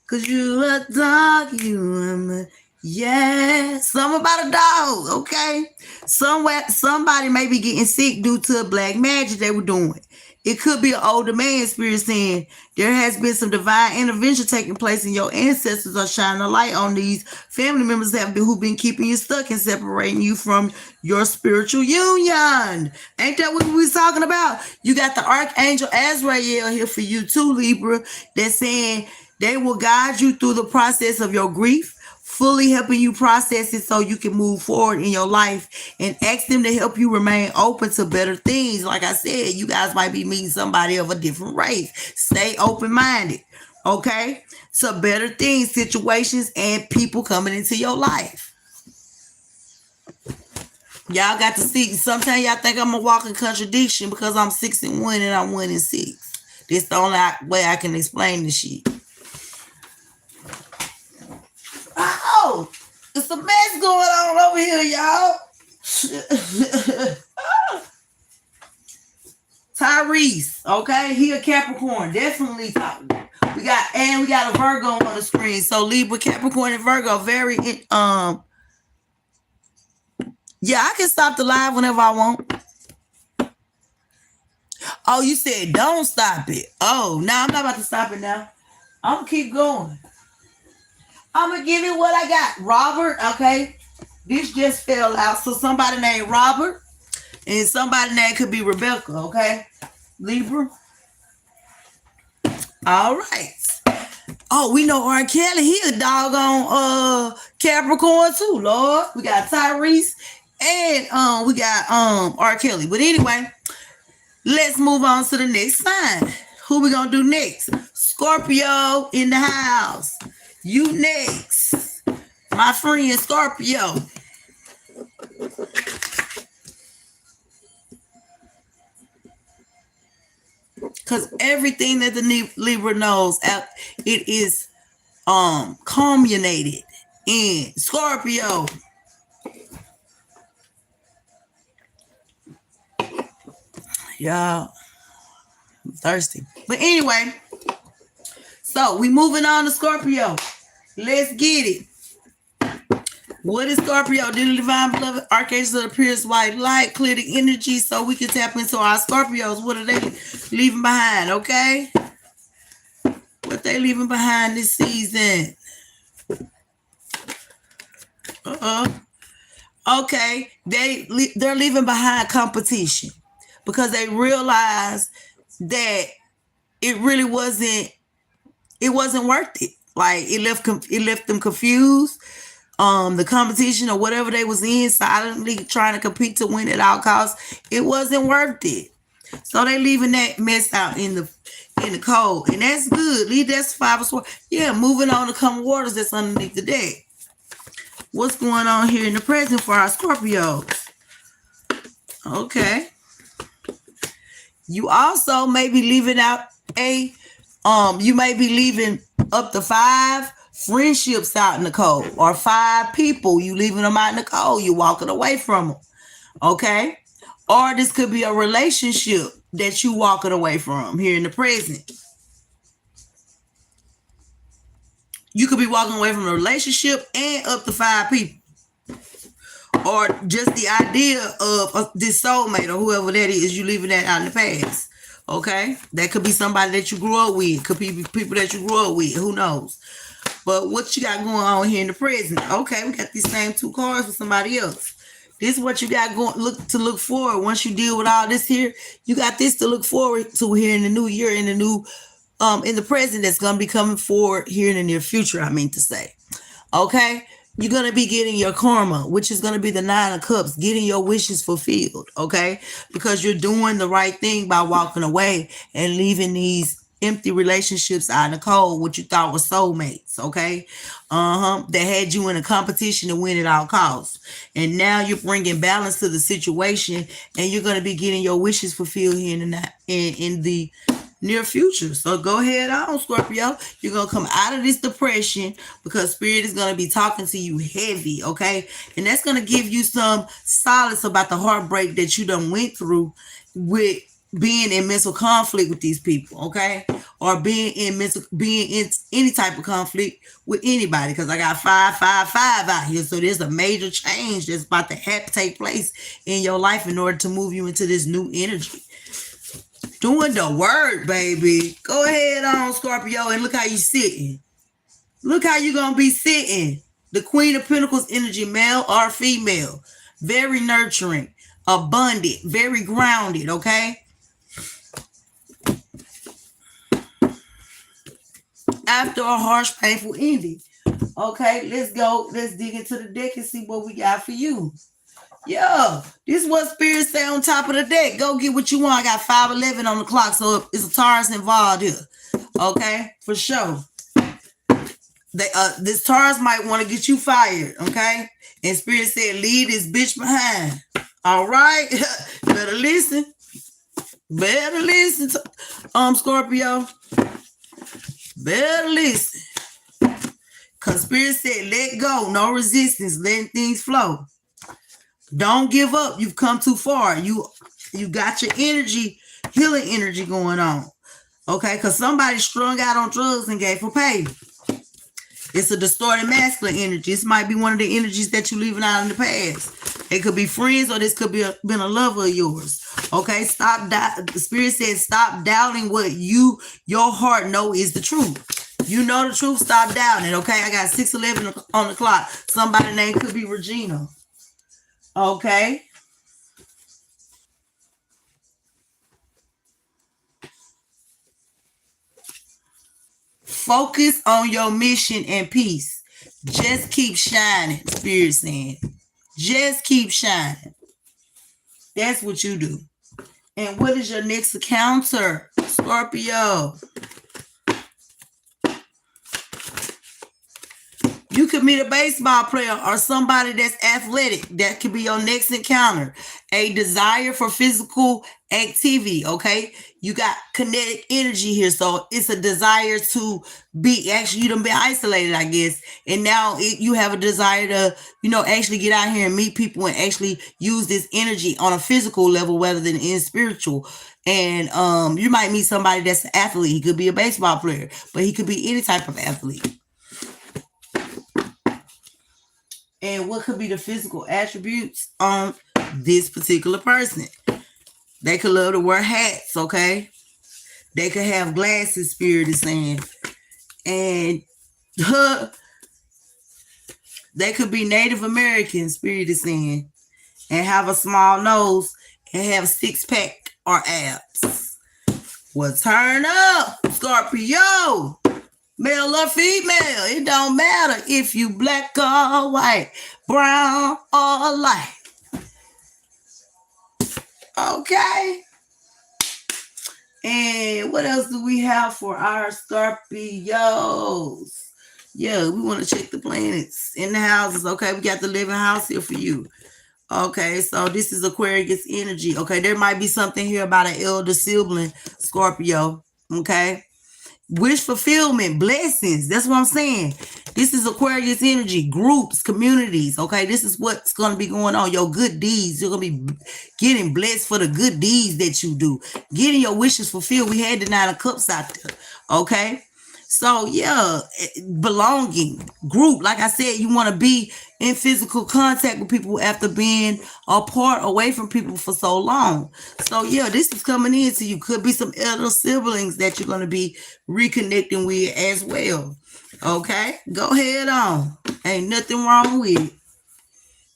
Cause you a dog, you a yeah. Something about a dog, okay? Somebody may be getting sick due to black magic they were doing. It could be an older man spirit saying there has been some divine intervention taking place and your ancestors are shining a light on these family members who've been keeping you stuck and separating you from your spiritual union. Ain't that what we was talking about? You got the Archangel Azrael here for you too, Libra. They're saying they will guide you through the process of your grief, fully helping you process it so you can move forward in your life, and ask them to help you remain open to better things. Like I said, you guys might be meeting somebody of a different race. Stay open-minded, okay? So better things, situations, and people coming into your life. Y'all got to see. Sometimes y'all think I'm a walking contradiction because I'm 6 and 1 and I'm 1 and 6. This the only way I can explain this shit. Oh, it's a mess going on over here, y'all. Tyrese, okay, he a Capricorn, definitely. We got a Virgo on the screen. So Libra, Capricorn, and Virgo, very yeah, I can stop the live whenever I want. Oh, you said don't stop it. Oh, no, I'm not about to stop it now. I'm gonna keep going. I'm gonna give you what I got. Robert, okay. This just fell out. So somebody named Robert and somebody named could be Rebecca, okay? Libra. All right. Oh, we know R. Kelly. He a doggone Capricorn too, Lord. We got Tyrese and we got R. Kelly. But anyway, let's move on to the next sign. Who we gonna do next? Scorpio in the house. You next, my friend Scorpio. Because everything that the Libra knows, it is culminated in Scorpio. Y'all, I'm thirsty. But anyway, so we moving on to Scorpio. Let's get it. What is Scorpio? Dear divine beloved archangels of the purest white light, clear the energy so we can tap into our Scorpios. What are they leaving behind? Okay, what they leaving behind this season? Okay, they're leaving behind competition because they realize that it really wasn't worth it. Like it left them confused. the competition or whatever they was in, silently trying to compete to win at all costs, it wasn't worth it. So they leaving that mess out in the cold, and that's good. Leave that Five of Swords. Yeah, moving on to come waters that's underneath the deck. What's going on here in the present for our Scorpios? Okay. You also may be leaving out you may be leaving up to 5 friendships out in the cold, or 5 people. You leaving them out in the cold. You walking away from them. Okay. Or this could be a relationship that you walking away from here in the present. You could be walking away from a relationship and up to 5 people. Or just the idea of this soulmate or whoever that is, you leaving that out in the past. Okay? That could be somebody that you grew up with. Could be people that you grew up with. Who knows? But what you got going on here in the present? Okay, we got these same 2 cards for somebody else. This is what you got going look forward. Once you deal with all this here, you got this to look forward to here in the new year, in the new in the present that's gonna be coming forward here in the near future, I mean to say. Okay? You're going to be getting your karma, which is going to be the 9 of Cups, getting your wishes fulfilled, okay? Because you're doing the right thing by walking away and leaving these empty relationships out in the cold, what you thought was soulmates, okay? That had you in a competition to win at all costs. And now you're bringing balance to the situation, and you're going to be getting your wishes fulfilled here in the near future. So go ahead on, Scorpio. You're going to come out of this depression because Spirit is going to be talking to you heavy, okay? And that's going to give you some solace about the heartbreak that you done went through with being in mental conflict with these people, okay? Or being in any type of conflict with anybody, because I got 555 out here. So there's a major change that's about to take place in your life in order to move you into this new energy. Doing the work, baby. Go ahead on, Scorpio, and look how you sitting. Look how you gonna be sitting. The Queen of Pentacles energy, male or female. Very nurturing, abundant, very grounded, okay? After a harsh, painful ending. Okay, let's go. Let's dig into the deck and see what we got for you. Yeah, this is what Spirit say on top of the deck. Go get what you want. I got 511 on the clock, so it's a Taurus involved here. Okay, for sure. This Taurus might want to get you fired, okay? And Spirit said, leave this bitch behind. All right? Better listen. Better listen to Scorpio. Better listen. Because Spirit said, let go. No resistance. Letting things flow. Don't give up. You've come too far. You got your energy, healing energy going on. Okay? Because somebody strung out on drugs and gave for pay. It's a distorted masculine energy. This might be one of the energies that you're leaving out in the past. It could be friends, or this could be been a lover of yours. Okay? The Spirit says stop doubting what your heart know is the truth. You know the truth, stop doubting it. Okay? I got 611 on the clock. Somebody's name could be Regina. Okay. Focus on your mission and peace. Just keep shining, Spirit saying. Just keep shining. That's what you do. And what is your next encounter, Scorpio? You could meet a baseball player or somebody that's athletic. That could be your next encounter. A desire for physical activity, okay? You got kinetic energy here. So it's a desire to be, actually, you done been isolated, I guess. And now you have a desire to, actually get out here and meet people and actually use this energy on a physical level rather than in spiritual. And you might meet somebody that's an athlete. He could be a baseball player, but he could be any type of athlete. And what could be the physical attributes on this particular person? They could love to wear hats, okay? They could have glasses, Spirit is saying. And they could be Native American, Spirit is saying. And have a small nose and have 6-pack or abs. Well, turn up, Scorpio. male or female. It don't matter if you black or white, brown or light. Okay. And what else do we have for our Scorpios? Yeah, we want to check the planets in the houses. Okay, we got the living house here for you. Okay, so this is Aquarius energy. Okay, there might be something here about an elder sibling, Scorpio. Okay, wish fulfillment, blessings. That's what I'm saying. This is Aquarius energy, groups, communities. Okay, this is what's going to be going on. Your good deeds. You're going to be getting blessed for the good deeds that you do. Getting your wishes fulfilled. We had the Nine of Cups out there. Okay. So yeah, belonging, group. Like I said, you want to be in physical contact with people after being apart, away from people for so long. So yeah, this is coming into you. Could be some elder siblings that you're going to be reconnecting with as well. Okay, go ahead on. Ain't nothing wrong with it.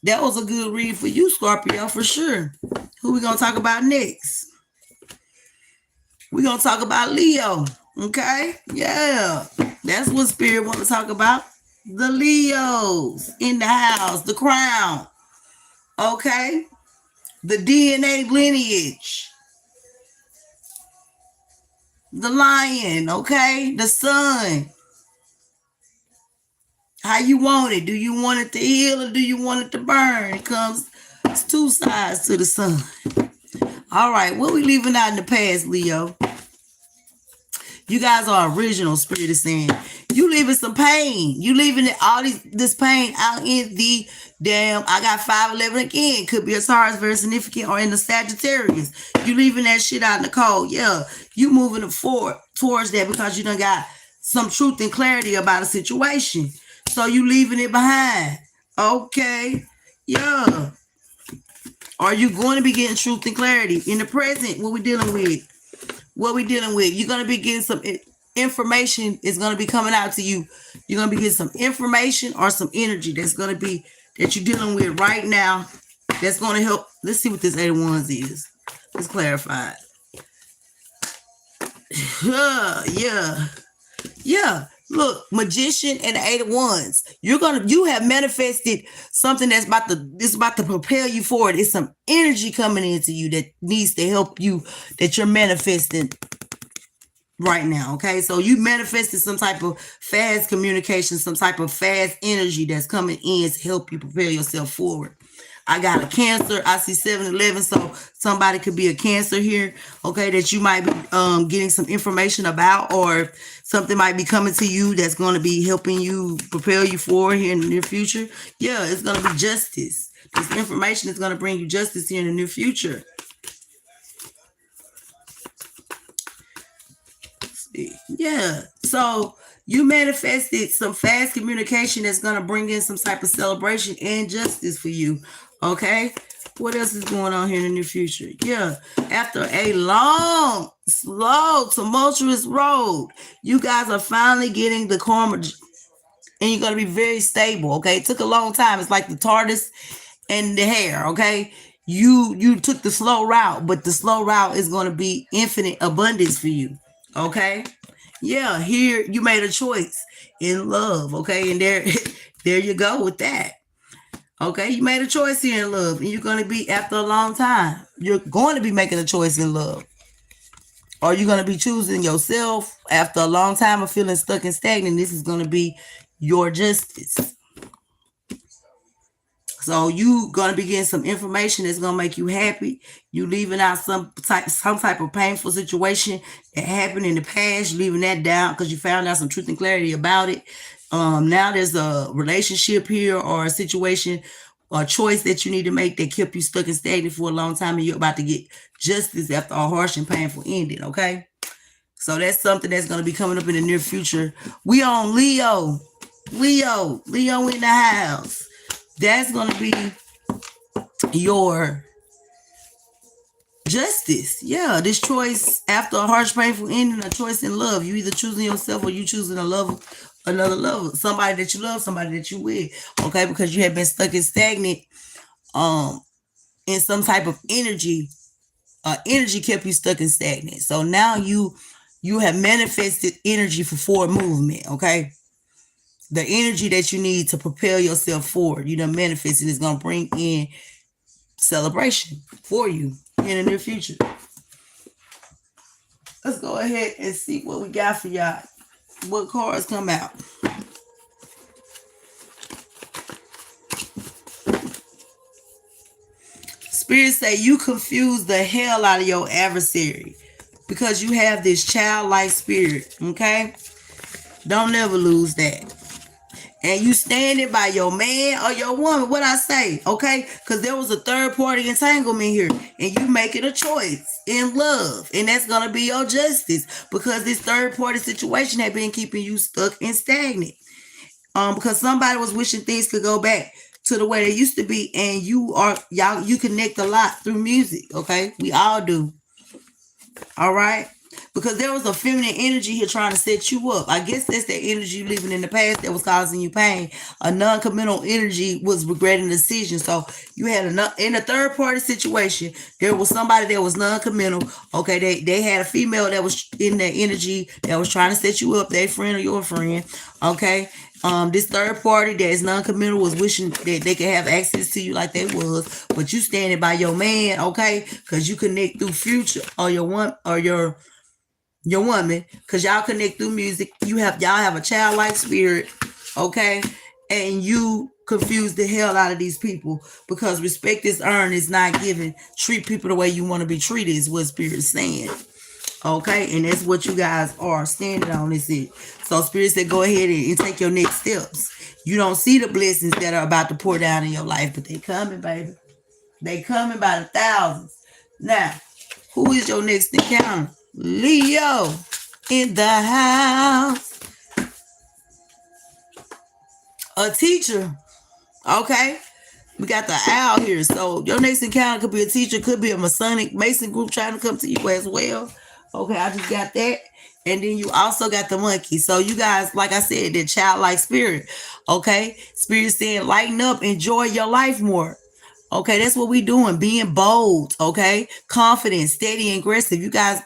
That was a good read for you, Scorpio, for sure. Who we going to talk about next? We're going to talk about Leo. Okay, yeah, that's what Spirit want to talk about. The Leos in the house, the crown. Okay, the DNA lineage, the lion. Okay, the sun. How you want it? Do you want it to heal or do you want it to burn? It's two sides to the sun. All right, what we leaving out in the past, Leo? You guys are original, Spirit is saying. You leaving some pain. You leaving this pain out in the damn, I got 511 again. Could be a Taurus, very significant, or in the Sagittarius. You leaving that shit out in the cold. Yeah, you moving forward towards that because you done got some truth and clarity about a situation. So you leaving it behind. Okay. Yeah. Are you going to be getting truth and clarity in the present? What we dealing with? You're going to be getting some information is going to be coming out to you. You're going to be getting some information or some energy that's going to be that you're dealing with right now. That's going to help. Let's see what this 8 of Wands is. Let's clarify it. Yeah. Look, Magician and the 8 of Wands. You have manifested something that's about to propel you forward. It's some energy coming into you that needs to help you, that you're manifesting right now. Okay, so you manifested some type of fast communication, some type of fast energy that's coming in to help you propel yourself forward. I got a Cancer. I see 7-11, so somebody could be a Cancer here, okay, that you might be getting some information about, or something might be coming to you that's going to be helping you propel you forward here in the near future. Yeah, it's going to be justice. This information is going to bring you justice here in the near future. Yeah, so you manifested some fast communication that's going to bring in some type of celebration and justice for you. Okay, what else is going on here in the near future? Yeah, after a long, slow, tumultuous road, you guys are finally getting the karma, and you're going to be very stable. Okay, it took a long time. It's like the tortoise and the hare. Okay, you took the slow route, but the slow route is going to be infinite abundance for you. Okay, yeah, here you made a choice in love. Okay, and there you go with that. Okay, you made a choice here in love, and you're going to be, after a long time, you're going to be making a choice in love. Or you're going to be choosing yourself after a long time of feeling stuck and stagnant. This is going to be your justice. So you going to be getting some information that's going to make you happy. You leaving out some type of painful situation that happened in the past. You leaving that down because you found out some truth and clarity about it. Now there's a relationship here or a situation or a choice that you need to make that kept you stuck and stagnant for a long time, and you're about to get justice after a harsh and painful ending. Okay, so that's something that's going to be coming up in the near future. We on Leo in the house. That's going to be your justice. Yeah, this choice after a harsh, painful ending, a choice in love. You either choosing yourself or you choosing another lover, somebody that you love, somebody that you with. Okay, because you have been stuck and stagnant in some type of energy. Energy kept you stuck and stagnant. So now you You have manifested energy for forward movement, okay? The energy that you need to propel yourself forward, you know, manifesting is going to bring in celebration for you in the near future. Let's go ahead and see what we got for y'all. What cards come out? Spirit say you confuse the hell out of your adversary because you have this childlike spirit, okay? Don't never lose that. And you standing by your man or your woman, what I say, okay? Because there was a third party entanglement here, and you making a choice in love, and that's gonna be your justice because this third party situation had been keeping you stuck and stagnant. Because somebody was wishing things could go back to the way they used to be, and you connect a lot through music, okay? We all do. All right. Because there was a feminine energy here trying to set you up. I guess that's the energy living in the past that was causing you pain. A non-committal energy was regretting the decision. So you had in a third party situation, there was somebody that was non-committal. Okay, they had a female that was in that energy that was trying to set you up, their friend or your friend. Okay. This third party that is non-committal was wishing that they could have access to you like they was, but you standing by your man, okay? Because you connect through future or your woman, because y'all connect through music. Y'all have a childlike spirit, okay? And you confuse the hell out of these people because respect is earned, is not given. Treat people the way you want to be treated is what Spirit's saying. Okay, and that's what you guys are standing on. Is it? So Spirit said, go ahead and take your next steps. You don't see the blessings that are about to pour down in your life, but they coming, baby. They coming by the thousands. Now, who is your next encounter? Leo in the house. A teacher. Okay. We got the owl here. So your next encounter could be a teacher, could be a Masonic Mason group trying to come to you as well. Okay, I just got that. And then you also got the monkey. So you guys, like I said, the childlike spirit. Okay. Spirit saying lighten up, enjoy your life more. Okay, that's what we doing. Being bold, okay? Confident, steady, and aggressive. You guys,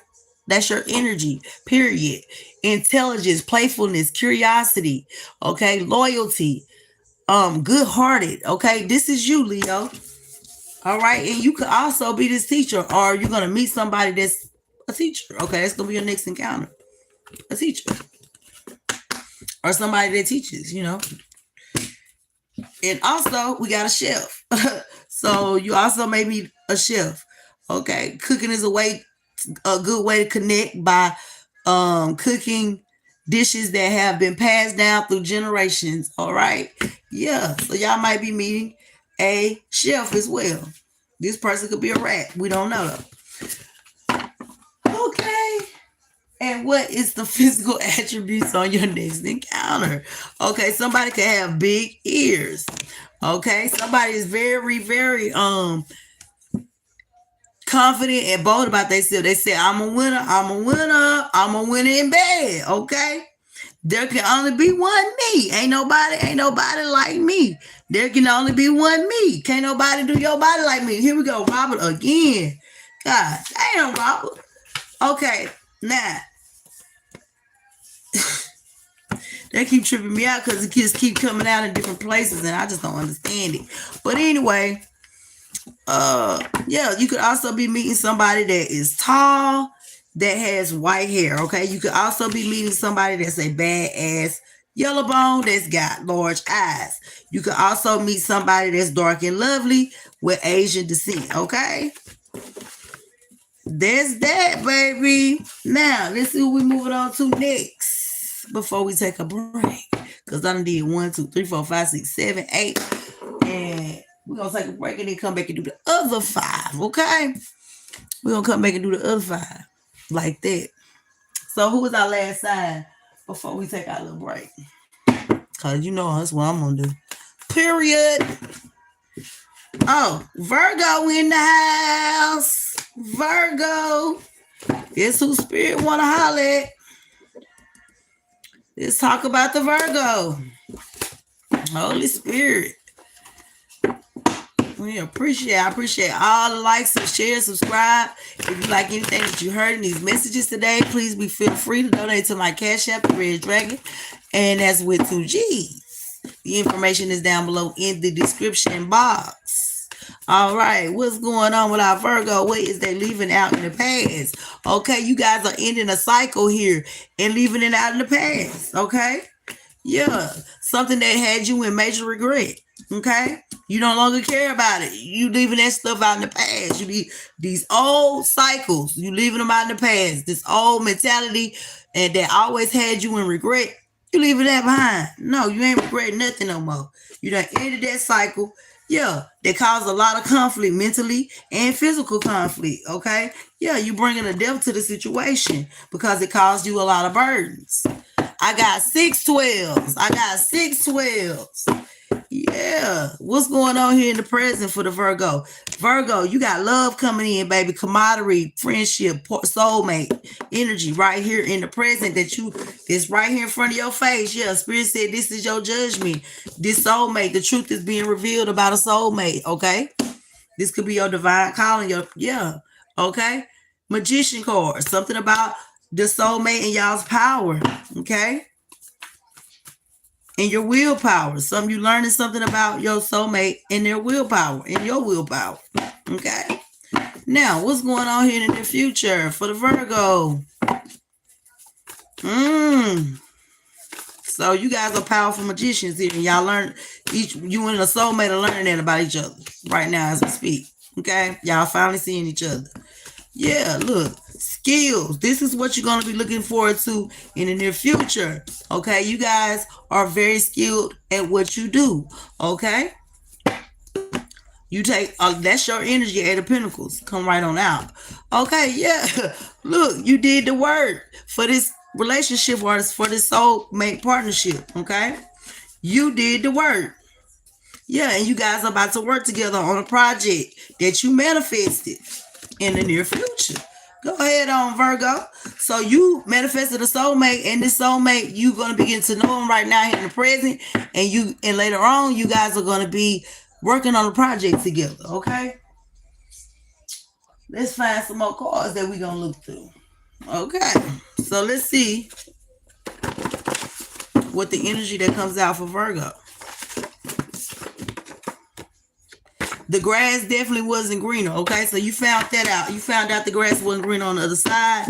that's your energy, period. Intelligence, playfulness, curiosity, okay? Loyalty, good-hearted, okay? This is you, Leo. All right, and you could also be this teacher, or you're gonna meet somebody that's a teacher. Okay, that's gonna be your next encounter. A teacher. Or somebody that teaches, you know. And also, we got a chef. So you also may be a chef. Okay. Cooking is a good way to connect by cooking dishes that have been passed down through generations. All right. Yeah. So y'all might be meeting a chef as well. This person could be a rat. We don't know though. Okay. And what is the physical attributes on your next encounter? Okay, somebody could have big ears. Okay, somebody is very, very confident and bold about themselves. They say, I'm a winner, I'm a winner, I'm a winner in bed. Okay. There can only be one me. Ain't nobody like me. There can only be one me. Can't nobody do your body like me. Here we go, Robert again. God damn, Robert. Okay, now they keep tripping me out because the kids keep coming out in different places and I just don't understand it. But anyway, yeah, you could also be meeting somebody that is tall, that has white hair. Okay, you could also be meeting somebody that's a badass yellow bone that's got large eyes. You could also meet somebody that's dark and lovely with Asian descent. Okay, that's that, baby. Now let's see what we're moving on to next before we take a break. Because I done did 1, 2, 3, 4, 5, 6, 7, 8, and we're gonna take a break and then come back and do the other 5. Okay, we're gonna come back and do the other 5 like that. So who was our last sign before we take our little break? Cause you know that's what I'm gonna do. Period. Oh, Virgo in the house. Virgo. Guess who Spirit wanna holler at? Let's talk about the Virgo. Holy Spirit. We appreciate. I appreciate all the likes and shares, subscribe. If you like anything that you heard in these messages today, please feel free to donate to my Cash App, the Red Dragon, and that's with 2G's. The information is down below in the description box. All right, what's going on with our Virgo? What is they leaving out in the past? Okay, you guys are ending a cycle here and leaving it out in the past. Okay, yeah, something that had you in major regret. Okay, you no longer care about it. You leaving that stuff out in the past. You leave these old cycles. You leaving them out in the past. This old mentality and that always had you in regret. You leaving that behind. No, you ain't regretting nothing no more. You done ended that cycle. Yeah, they cause a lot of conflict, mentally and physical conflict. Okay, yeah, you bringing a death to the situation because it caused you a lot of burdens. I got 612s. I got 612s. Yeah, what's going on here in the present for the Virgo? Virgo, you got love coming in, baby. Camaraderie, friendship, soulmate energy right here in the present it's right here in front of your face. Yeah, Spirit said this is your judgment. This soulmate, the truth is being revealed about a soulmate. Okay, this could be your divine calling. Okay. Magician card, something about the soulmate and y'all's power. Okay. And your willpower. You learning something about your soulmate and their willpower and your willpower. Okay. Now, what's going on here in the future for the Virgo? So you guys are powerful magicians here, and y'all learn you and a soulmate are learning that about each other right now as we speak. Okay, y'all finally seeing each other. Yeah, look, skills. This is what you're going to be looking forward to in the near future. Okay, you guys are very skilled at what you do. Okay, you take that's your energy. Eight of Pentacles, come right on out. Okay, yeah, look, you did the work for this relationship or for this soulmate partnership. Okay, you did the work. Yeah, and you guys are about to work together on a project that you manifested in the near future. Go ahead on, Virgo. So you manifested a soulmate, and this soulmate, you're going to begin to know him right now here in the present, and later on, you guys are going to be working on a project together, okay? Let's find some more cards that we're going to look through. Okay, so let's see what the energy that comes out for Virgo. The grass definitely wasn't greener. Okay, so you found that out. You found out the grass wasn't green on the other side.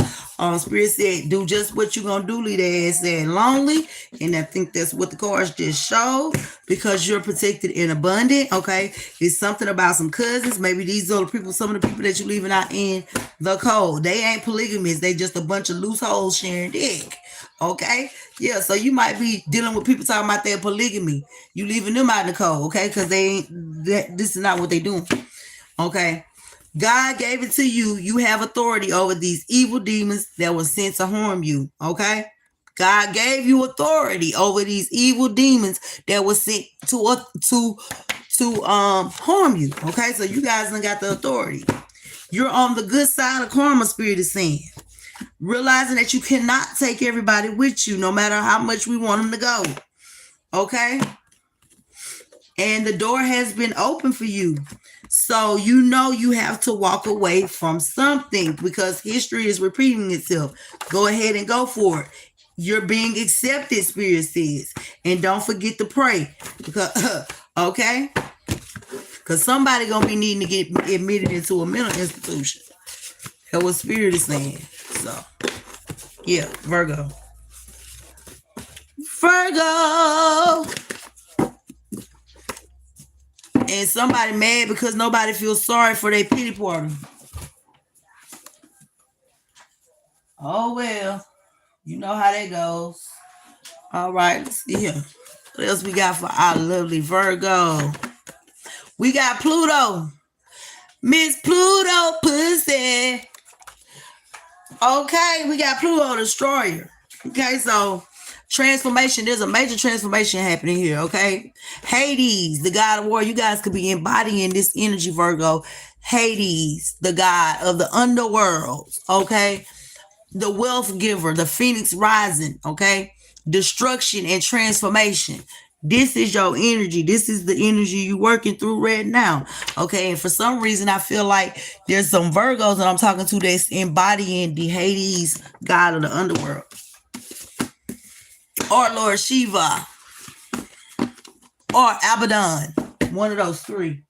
Spirit said, do just what you're going to do. Leave the ass there lonely. And I think that's what the cards just showed, because you're protected and abundant. Okay, it's something about some cousins. Maybe these are the people, some of the people that you're leaving out in the cold. They ain't polygamous. They just a bunch of loose holes sharing dick. Okay, yeah, so you might be dealing with people talking about their polygamy. You leaving them out in the cold, okay? Because this is not what they doing. Okay, God gave it to you. You have authority over these evil demons that were sent to harm you. Okay, God gave you authority over these evil demons that were sent to harm you. Okay, so you guys done got the authority. You're on the good side of karma, Spirit is saying. Realizing that you cannot take everybody with you, no matter how much we want them to go. Okay? And the door has been open for you. So you know you have to walk away from something, because history is repeating itself. Go ahead and go for it. You're being accepted, Spirit says. And don't forget to pray. Because, okay? Because somebody going to be needing to get admitted into a mental institution. That's what Spirit is saying. So, yeah, Virgo. And somebody mad because nobody feels sorry for their pity party. Oh, well, you know how that goes. All right, let's see here. What else we got for our lovely Virgo? We got Pluto. Miss Pluto pussy. Okay, we got Pluto Destroyer. Okay, so transformation. There's a major transformation happening here, okay? Hades, the god of war. You guys could be embodying this energy, Virgo. Hades, the god of the underworld, okay? The wealth giver, the phoenix rising, okay? Destruction and transformation. This is your energy. This is the energy you're working through right now. Okay. And for some reason, I feel like there's some Virgos that I'm talking to that's embodying the Hades god of the underworld. Or Lord Shiva. Or Abaddon. One of those three.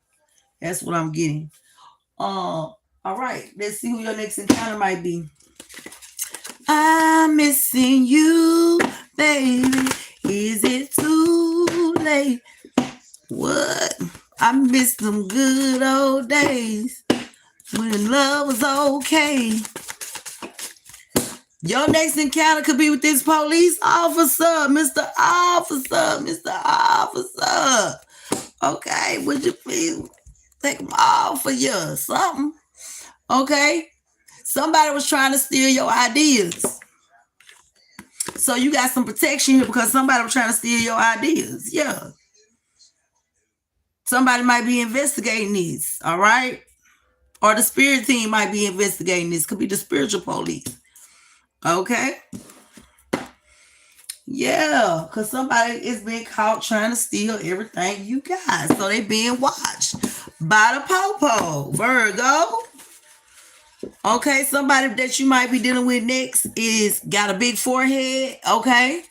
That's what I'm getting. All right. Let's see who your next encounter might be. I'm missing you, baby. Is it too late? What? I miss them good old days when love was okay. Your next encounter could be with this police officer, Mr. Officer, Mr. Officer. Okay, would you please take them off for you or something? Okay? Somebody was trying to steal your ideas. So you got some protection here because somebody was trying to steal your ideas. Yeah. Somebody might be investigating this, all right? Or the spirit team might be investigating this. Could be the spiritual police. Okay? Yeah, because somebody is being caught trying to steal everything you got. So they being watched by the popo. Virgo. Okay, somebody that you might be dealing with next is got a big forehead. Okay?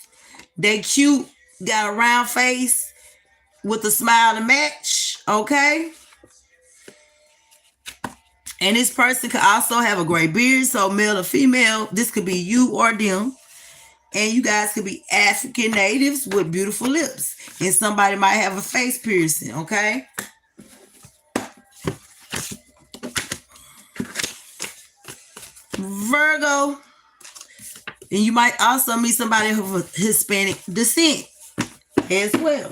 They cute, got a round face with a smile to match. Okay? And this person could also have a gray beard, so male or female. This could be you or them. And you guys could be African natives with beautiful lips. And somebody might have a face piercing, okay? Virgo. And you might also meet somebody of Hispanic descent as well.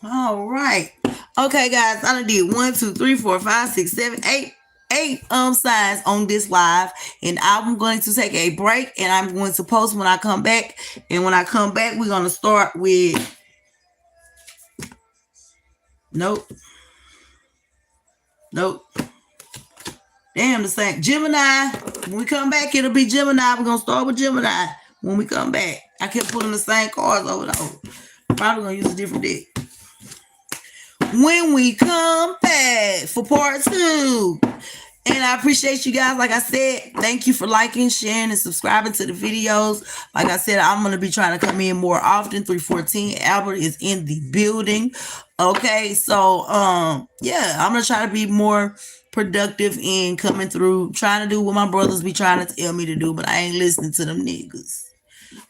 All right. Okay, guys, I done did 1, 2, 3, 4, 5, 6, 7, 8 signs on this live, and I'm going to take a break, and I'm going to post when I come back. And when I come back, we're going to start with nope. Damn, the same Gemini. When we come back, it'll be Gemini. We're gonna start with Gemini when we come back. I kept putting the same cards over and over. Probably gonna use a different deck. When we come back for part 2. And I appreciate you guys. Like I said, thank you for liking, sharing, and subscribing to the videos. Like I said, I'm going to be trying to come in more often. 314 Albert is in the building. Okay, so, yeah, I'm going to try to be more productive in coming through, trying to do what my brothers be trying to tell me to do, but I ain't listening to them niggas.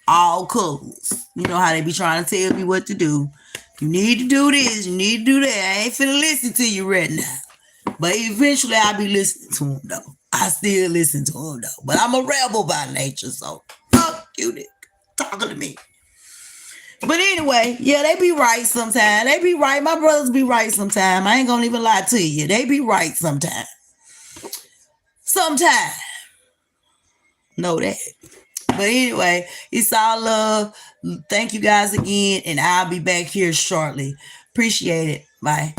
All colors. You know how they be trying to tell me what to do. You need to do this, you need to do that. I ain't finna listen to you right now. But eventually I'll be listening to him though. I still listen to him though. But I'm a rebel by nature, so fuck you nigga talking to me. But anyway, yeah, they be right sometimes. They be right. My brothers be right sometimes. I ain't gonna even lie to you. They be right sometimes. Sometimes. Know that. But anyway, it's all love. Thank you guys again, and I'll be back here shortly. Appreciate it. Bye.